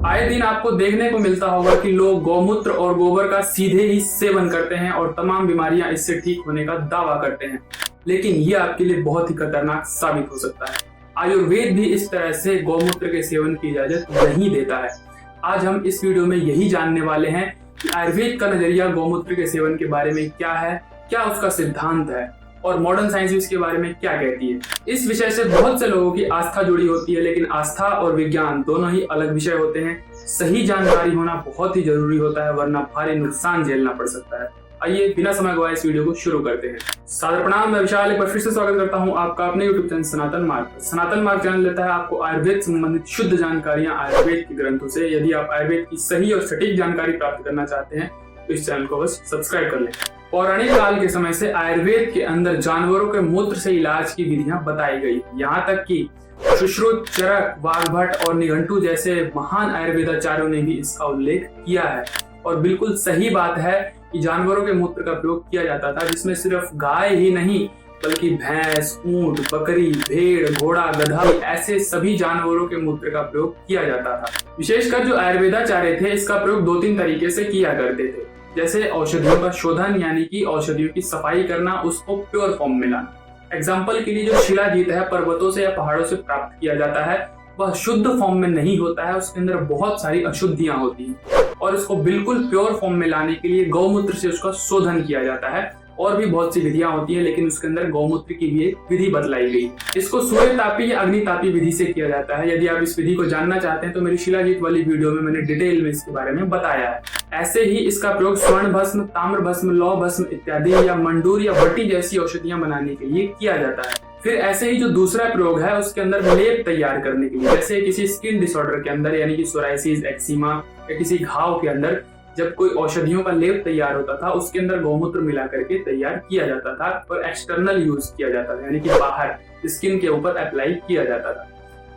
आए दिन आपको देखने को मिलता होगा कि लोग गौमूत्र और गोबर का सीधे ही सेवन करते हैं और तमाम बीमारियां इससे ठीक होने का दावा करते हैं, लेकिन ये आपके लिए बहुत ही खतरनाक साबित हो सकता है। आयुर्वेद भी इस तरह से गौमूत्र के सेवन की इजाजत नहीं देता है। आज हम इस वीडियो में यही जानने वाले हैं कि आयुर्वेद का नजरिया गौमूत्र के सेवन के बारे में क्या है, क्या उसका सिद्धांत है और मॉडर्न साइंस इसके बारे में क्या कहती है। इस विषय से बहुत से लोगों की आस्था जुड़ी होती है, लेकिन आस्था और विज्ञान दोनों ही अलग विषय होते हैं। सही जानकारी होना बहुत ही जरूरी होता है, वरना भारी नुकसान झेलना पड़ सकता है। आइए बिना समय गवाए इस वीडियो को शुरू करते हैं। सादर प्रणाम, मैं विशाल एक बार फिर से स्वागत करता हूं आपका अपने यूट्यूब चैनल सनातन मार्ग। सनातन मार्ग चैनल लेता है आपको आयुर्वेद संबंधित शुद्ध जानकारियां आयुर्वेद के ग्रंथों से। यदि आप आयुर्वेद की सही और सटीक जानकारी प्राप्त करना चाहते हैं तो इस चैनल को बस सब्सक्राइब कर लें। पौराणिक काल के समय से आयुर्वेद के अंदर जानवरों के मूत्र से इलाज की विधियां बताई गई। यहाँ तक कि सुश्रुत, चरक, वाग्भट और निघंटू जैसे महान आयुर्वेदाचार्यों ने भी इसका उल्लेख किया है। और बिल्कुल सही बात है कि जानवरों के मूत्र का प्रयोग किया जाता था, जिसमें सिर्फ गाय ही नहीं बल्कि भैंस, ऊंट, बकरी, भेड़, घोड़ा, गधा ऐसे सभी जानवरों के मूत्र का प्रयोग किया जाता था। विशेषकर जो आयुर्वेदाचार्य थे इसका प्रयोग 2-3 तरीके से किया करते थे, जैसे औषधियों का शोधन यानी कि औषधियों की सफाई करना, उसको प्योर फॉर्म में लाना। एग्जाम्पल के लिए जो शिलाजीत है पर्वतों से या पहाड़ों से प्राप्त किया जाता है, वह शुद्ध फॉर्म में नहीं होता है, उसके अंदर बहुत सारी अशुद्धियां होती हैं और इसको बिल्कुल प्योर फॉर्म में लाने के लिए गौमूत्र से उसका शोधन किया जाता है। और भी बहुत सी विधियां होती है, लेकिन उसके अंदर गौमूत्र की भी एक विधि बतलाई गई। इसको सूर्य तापी या अग्नि तापी विधि से किया जाता है। यदि आप इस विधि को जानना चाहते हैं तो मेरी शिलाजीत वाली वीडियो में मैंने डिटेल में इसके बारे में बताया है। ऐसे ही इसका प्रयोग स्वर्ण भस्म, ताम्र भस्म, लौह भस्म इत्यादि या मंडूर या वटी जैसी औषधियां बनाने के लिए किया जाता है। फिर ऐसे ही जो दूसरा प्रयोग है उसके अंदर लेप तैयार करने के लिए, जैसे किसी स्किन डिसऑर्डर के अंदर यानी कि सोराइसिस, एक्जिमा या किसी घाव के अंदर जब कोई औषधियों का लेप तैयार होता था उसके अंदर गौमूत्र मिला करके तैयार किया जाता था और एक्सटर्नल यूज किया जाता था, यानी कि बाहर स्किन के ऊपर अप्लाई किया जाता था।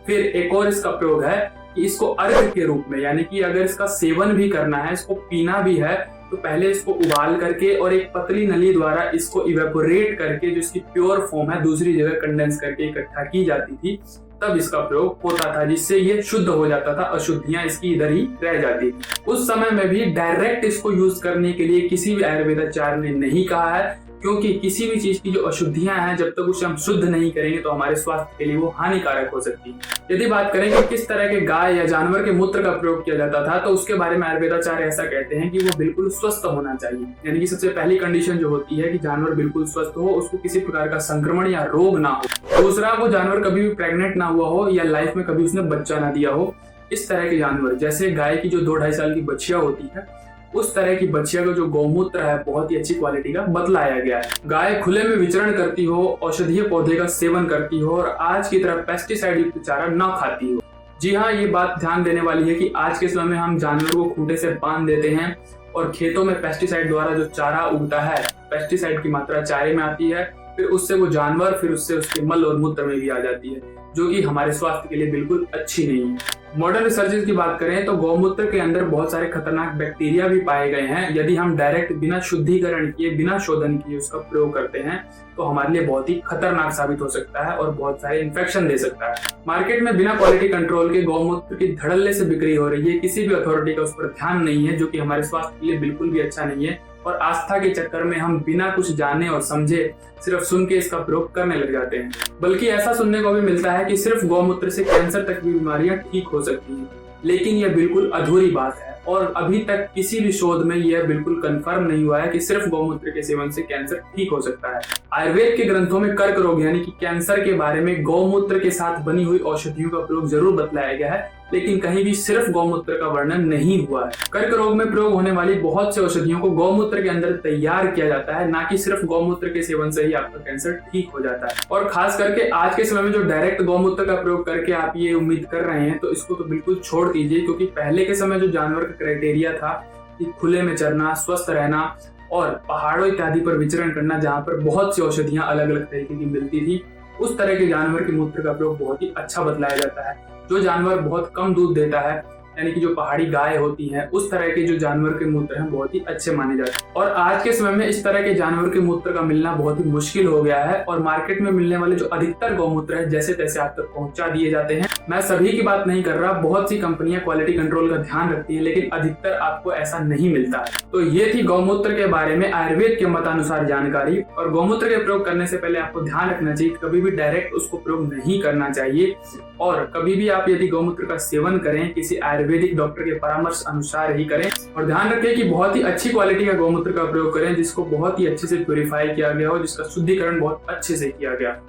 फिर एक और इसका प्रयोग है कि इसको अर्घ के रूप में, यानी कि अगर इसका सेवन भी करना है, इसको पीना भी है, तो पहले इसको उबाल करके और एक पतली नली द्वारा इसको इवेपोरेट करके जो इसकी प्योर फॉर्म है दूसरी जगह कंडेंस करके इकट्ठा की जाती थी, तब इसका प्रयोग होता था, जिससे ये शुद्ध हो जाता था, अशुद्धियां इसकी इधर ही रह जाती थी। उस समय में भी डायरेक्ट इसको यूज करने के लिए किसी भी आयुर्वेदाचार्य ने नहीं कहा है, क्योंकि किसी भी चीज की जो अशुद्धियां हैं जब तक उसे हम शुद्ध नहीं करेंगे तो हमारे स्वास्थ्य के लिए वो हानिकारक हो सकती है। यदि बात करें कि किस तरह के गाय या जानवर के मूत्र का प्रयोग किया जाता था, तो उसके बारे में आयुर्वेदाचार्य ऐसा कहते हैं कि वो बिल्कुल स्वस्थ होना चाहिए। यानी कि सबसे पहली कंडीशन जो होती है कि जानवर बिल्कुल स्वस्थ हो, उसको किसी प्रकार का संक्रमण या रोग ना हो। दूसरा, वो जानवर कभी भी प्रेग्नेंट ना हुआ हो या लाइफ में कभी उसने बच्चा ना दिया हो। इस तरह के जानवर, जैसे गाय की जो 2-2.5 साल की बच्चिया होती है, उस तरह की बच्चिया का जो गौमूत्र है बहुत ही अच्छी क्वालिटी का बतलाया गया है। गाय खुले में विचरण करती हो, औषधीय पौधे का सेवन करती हो और आज की तरह पेस्टिसाइड युक्त चारा न खाती हो। जी हाँ, ये बात ध्यान देने वाली है कि आज के समय में हम जानवर को खूंटे से बांध देते हैं और खेतों में पेस्टिसाइड द्वारा जो चारा उगता है, पेस्टिसाइड की मात्रा चारे में आती है, फिर उससे वो जानवर फिर उससे उसके मल और मूत्र में भी आ जाती है, जो कि हमारे स्वास्थ्य के लिए बिल्कुल अच्छी नहीं है। मॉडर्न रिसर्चेस की बात करें तो गौमूत्र के अंदर बहुत सारे खतरनाक बैक्टीरिया भी पाए गए हैं। यदि हम डायरेक्ट बिना शुद्धिकरण किए, बिना शोधन किए उसका प्रयोग करते हैं तो हमारे लिए बहुत ही खतरनाक साबित हो सकता है और बहुत सारे इन्फेक्शन दे सकता है। मार्केट में बिना क्वालिटी कंट्रोल के गौमूत्र की धड़ल्ले से बिक्री हो रही है, किसी भी अथॉरिटी का उस पर ध्यान नहीं है, जो कि हमारे स्वास्थ्य के लिए बिल्कुल भी अच्छा नहीं है। और आस्था के चक्कर में हम बिना कुछ जाने और समझे सिर्फ सुन के इसका प्रयोग करने लग जाते हैं। बल्कि ऐसा सुनने को भी मिलता है कि सिर्फ गौमूत्र से कैंसर तक की बीमारियां ठीक हो सकती हैं, लेकिन यह बिल्कुल अधूरी बात है और अभी तक किसी भी शोध में यह बिल्कुल कंफर्म नहीं हुआ है कि सिर्फ गौमूत्र के सेवन से कैंसर ठीक हो सकता है। आयुर्वेद के ग्रंथों में कर्क रोग यानी कि कैंसर के बारे में गौमूत्र के साथ बनी हुई औषधियों का प्रयोग जरूर बतलाया गया है, लेकिन कहीं भी सिर्फ गौमूत्र का वर्णन नहीं हुआ है। कर्क रोग में प्रयोग होने वाली बहुत से औषधियों को गौमूत्र के अंदर तैयार किया जाता है, ना कि सिर्फ गौमूत्र के सेवन से ही आपका कैंसर ठीक हो जाता है। और खास करके आज के समय में जो डायरेक्ट गौमूत्र का प्रयोग करके आप ये उम्मीद कर रहे हैं, तो इसको तो बिल्कुल छोड़ दीजिए, क्योंकि पहले के समय जो जानवर का क्राइटेरिया था कि खुले में चरना, स्वस्थ रहना और पहाड़ों इत्यादि पर विचरण करना, जहाँ पर बहुत सी औषधियां अलग अलग तरीके की मिलती थी, उस तरह के जानवर के मूत्र का प्रयोग बहुत ही अच्छा बतलाया जाता है। जो जानवर बहुत कम दूध देता है यानी कि जो पहाड़ी गाय होती है, उस तरह के जो जानवर के मूत्र हैं बहुत ही अच्छे माने जाते हैं। और आज के समय में इस तरह के जानवर के मूत्र का मिलना बहुत ही मुश्किल हो गया है और मार्केट में मिलने वाले जो अधिकतर गौमूत्र है जैसे तैसे आप तक पहुंचा दिए जाते हैं। मैं सभी की बात नहीं कर रहा, बहुत सी कंपनियां क्वालिटी कंट्रोल का ध्यान रखती है, लेकिन अधिकतर आपको ऐसा नहीं मिलता है। तो ये थी गौमूत्र के बारे में आयुर्वेद के मतानुसार जानकारी। और गौमूत्र के प्रयोग करने से पहले आपको ध्यान रखना चाहिए, कभी भी डायरेक्ट उसको प्रयोग नहीं करना चाहिए। और कभी भी आप यदि गौमूत्र का सेवन करें, किसी आयुर्वेदिक डॉक्टर के परामर्श अनुसार ही करें। और ध्यान रखें कि बहुत ही अच्छी क्वालिटी का गौमूत्र का प्रयोग करें, जिसको बहुत ही अच्छे से प्यूरिफाई किया गया हो, जिसका शुद्धिकरण बहुत अच्छे से किया गया।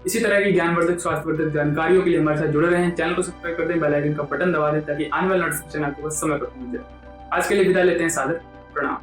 इसी तरह की ज्ञानवर्धक स्वास्थ्यवर्धक जानकारियों के लिए हमारे साथ जुड़े रहें। चैनल को सब्सक्राइब कर दें, बेल आइकन का बटन दबा दें ताकि आने वाले नोटिफिकेशन आपको बस समय पर पहुंच जाए। आज के लिए विदा लेते हैं, सादर प्रणाम।